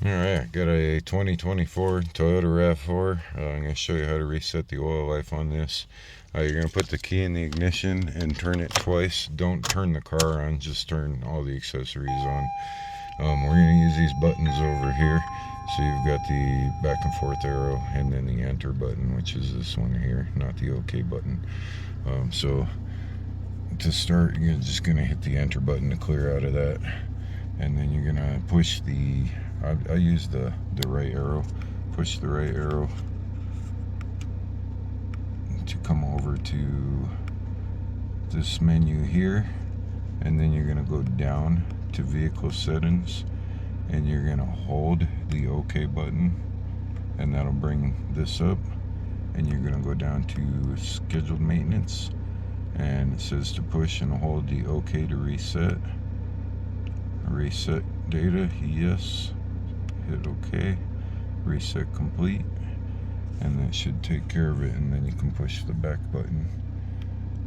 Alright, got a 2024 Toyota Rav4. I'm going to show you how to reset the oil life on this. You're going to put the key in the ignition and turn it twice. Don't turn the car on, just turn all the accessories on. We're going to use these buttons over here. So you've got the back and forth arrow and then the enter button, which is this one here, not the OK button. So to start, you're just going to hit the enter button to clear out of that. And then you're going to push the, I use the right arrow, push the right arrow to come over to this menu here. And then you're going to go down to vehicle settings and you're going to hold the OK button and that'll bring this up. And you're going to go down to scheduled maintenance and it says to push and hold the OK to reset. Reset data, yes, hit OK, reset complete, and that should take care of it. And then you can push the back button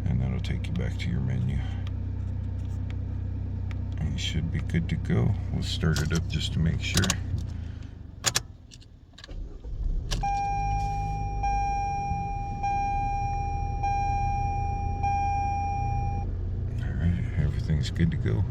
and that'll take you back to your menu and you should be good to go. We'll start it up just to make sure. Alright, everything's good to go.